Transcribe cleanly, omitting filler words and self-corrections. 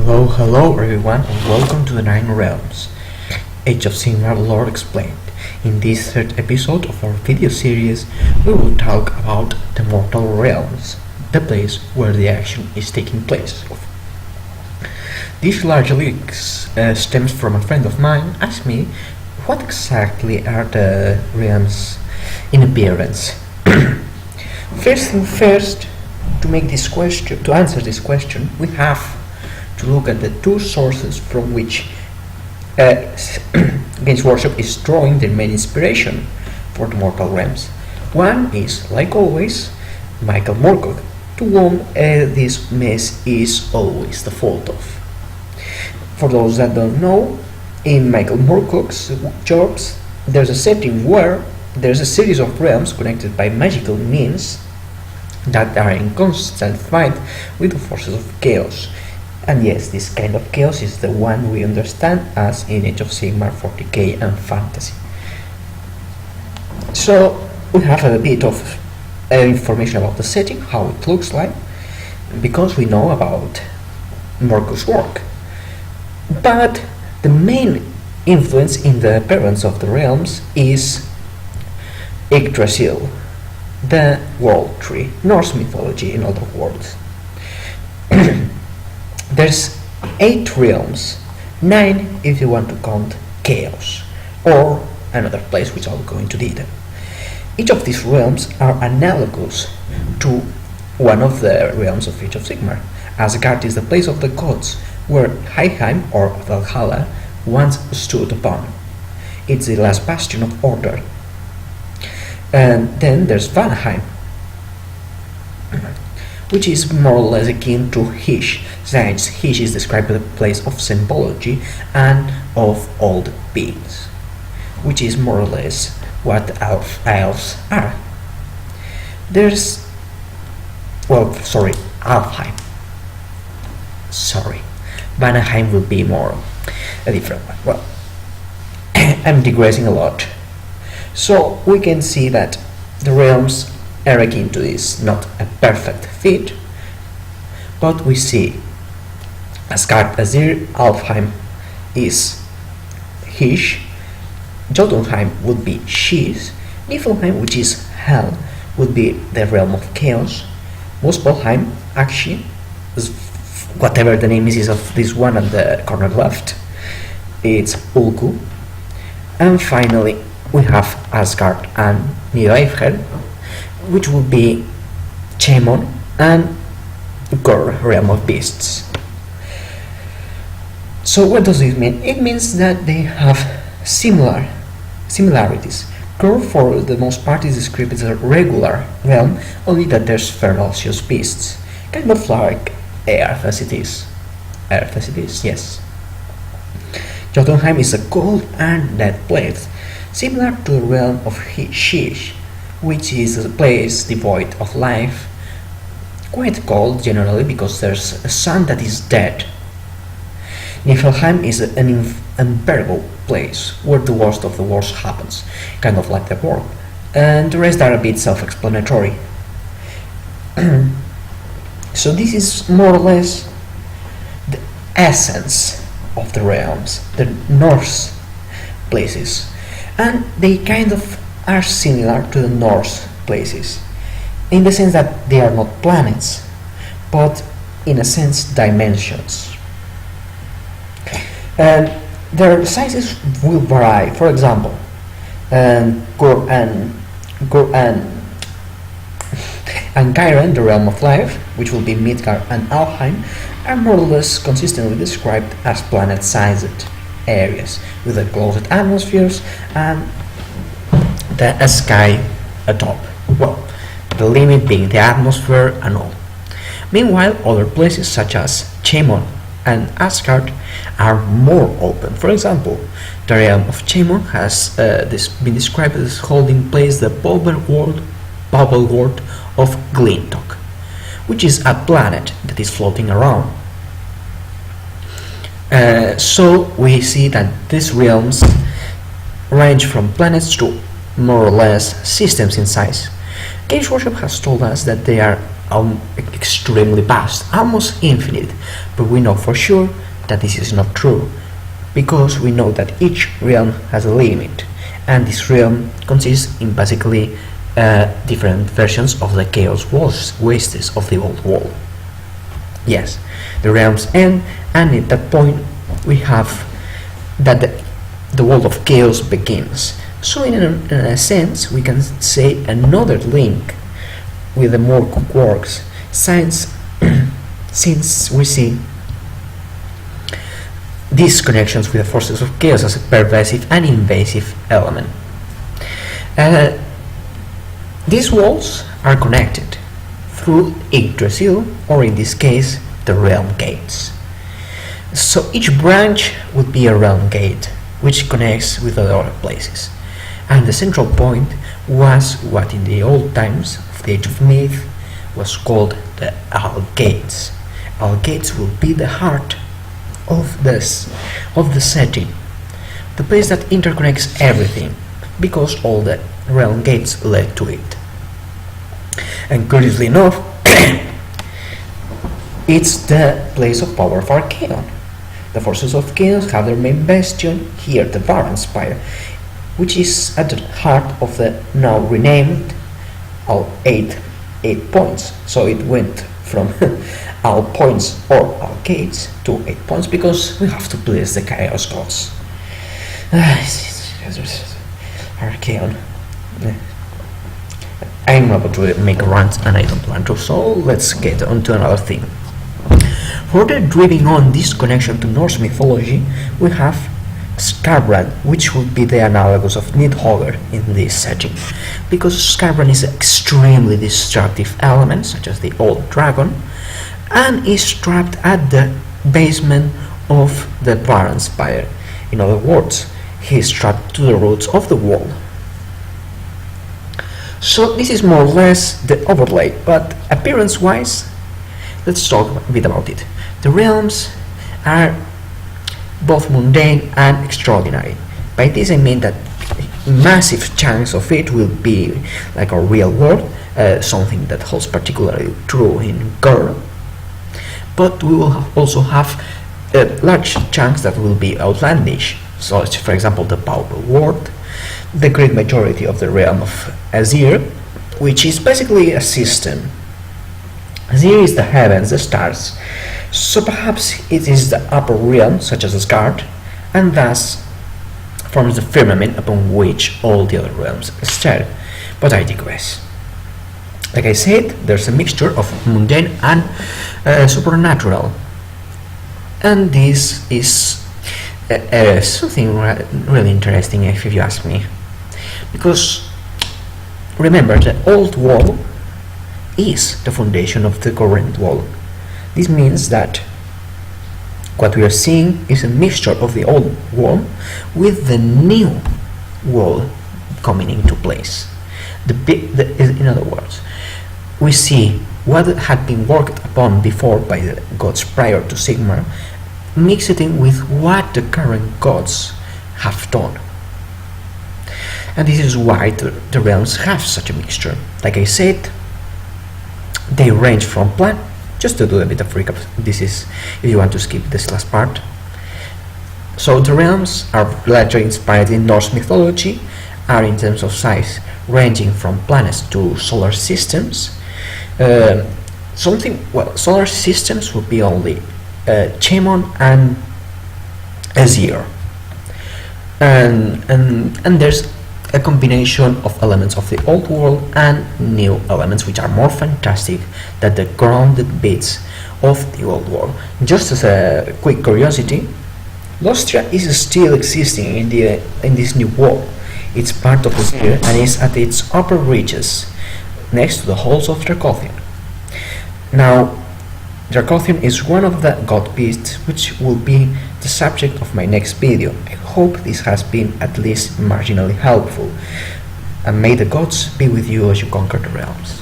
Hello everyone, and welcome to the Nine Realms, Age of Sigmar Lore Explained. In this third episode of our video series, we will talk about the Mortal Realms, the place where the action is taking place. This largely stems from a friend of mine asked me what exactly are the realms in appearance. First thing first, to answer this question, we have to look at the two sources from which Games Workshop is drawing their main inspiration for the Mortal Realms. One is, like always, Michael Moorcock, to whom this mess is always the fault of. For those that don't know, in Michael Moorcock's jobs, there's a setting where there's a series of realms connected by magical means that are in constant fight with the forces of chaos. And yes, this kind of chaos is the one we understand as in Age of Sigmar, 40k and fantasy. So we have a bit of information about the setting, how it looks like, because we know about Moorcock's work. But the main influence in the appearance of the realms is Yggdrasil, the world tree, Norse mythology in other words. There's 8 realms, 9 if you want to count chaos, or another place which I'll go into detail. Each of these realms are analogous to one of the realms of Age of Sigmar. Asgard is the place of the gods, where Helheim or Valhalla once stood upon. It's the last bastion of order. And then there's Valheim, which is more or less akin to Hysh, since Hysh is described as a place of symbology and of old beings, which is more or less what elves are. There's, Alfheim. Vanaheim will be more a different one. Well, I'm digressing a lot. So we can see that the realms are akin to this, not a perfect fit, but we see Asgard Azir, Alfheim is Hysh, Jotunheim would be Shis, Niflheim, which is Hell, would be the realm of chaos, Muspelheim, Akshi, whatever the name is of this one at the corner left, it's Ulku, and finally we have Asgard and Nidheimr, which would be Chemon and Gor, realm of beasts. So what does it mean? It means that they have similarities. Gor, for the most part, is described as a regular realm, only that there's ferocious beasts, kind of like Earth as it is. Yes. Jotunheim is a cold and dead place, similar to the realm of Shish, which is a place devoid of life, quite cold generally because there's a sun that is dead. Niflheim is an unbearable place where the worst of the worst happens, kind of like the world, and the rest are a bit self-explanatory. So this is more or less the essence of the realms, the Norse places, and they kind of are similar to the Norse places, in the sense that they are not planets, but in a sense dimensions. Their sizes will vary. For example, Gor and Chiron, the realm of life, which will be Midgard and Alfheim, are more or less consistently described as planet-sized areas with enclosed atmospheres and the sky atop. Well, the limit being the atmosphere and all. Meanwhile, other places such as Chemon and Asgard are more open. For example, the realm of Chemon has been described as holding place the bubble world of Glintok, which is a planet that is floating around. So we see that these realms range from planets to more or less systems in size. Games Workshop has told us that they are extremely vast, almost infinite, but we know for sure that this is not true, because we know that each realm has a limit, and this realm consists in basically different versions of the chaos wastes of the old world. Yes, the realms end, and at that point we have that the world of chaos begins. So in a sense we can say another link with the more works, since we see these connections with the forces of chaos as a pervasive and invasive element. These walls are connected through Yggdrasil, or in this case, the realm gates. So each branch would be a realm gate, which connects with the other places. And the central point was what in the old times of the Age of Myth was called the All Gates. All Gates will be the heart of the setting, the place that interconnects everything, because all the realm gates led to it. And curiously enough, it's the place of power of Archaon. The forces of chaos have their main bastion here, the Baron Spire, which is at the heart of the now renamed All 8 points. So it went from all points or all gates to 8 points, because we have to please the chaos gods. Archaon. I'm about to make a rant and I don't plan to, so let's get on to another thing. Further driving on this connection to Norse mythology, we have Skarbrand, which would be the analogous of Nidhogger in this setting, because Skarbrand is an extremely destructive element, such as the old dragon, and is trapped at the basement of the Baron Spire. In other words, he is trapped to the roots of the world. So this is more or less the overlay, but appearance-wise, let's talk a bit about it. The realms are both mundane and extraordinary. By this I mean that massive chunks of it will be like a real world, something that holds particularly true in Gore, but we will also have large chunks that will be outlandish, so for example the Pauper world, the great majority of the realm of Azir, which is basically a system. Azir is the heavens, the stars, so perhaps it is the upper realm, such as Asgard, and thus forms the firmament upon which all the other realms stand. But I digress. Like I said, there's a mixture of mundane and supernatural, and this is something really interesting, if you ask me, because remember, the old world is the foundation of the current world. This means that what we are seeing is a mixture of the old world with the new world coming into place. In other words, we see what had been worked upon before by the gods prior to Sigmar, mix it in with what the current gods have done. And this is why the realms have such a mixture. Like I said, they range from just to do a bit of recap, this is if you want to skip this last part. So the realms are largely inspired in Norse mythology, are in terms of size ranging from planets to solar systems. Solar systems would be only Chemon and Azir, and there's a combination of elements of the old world and new elements which are more fantastic than the grounded bits of the old world. Just as a quick curiosity, Lostria is still existing in this new world. It's part of Azir and is at its upper reaches, next to the halls of Dracothian. Now, Dracothian is one of the god beasts which will be the subject of my next video. I hope this has been at least marginally helpful, and may the gods be with you as you conquer the realms.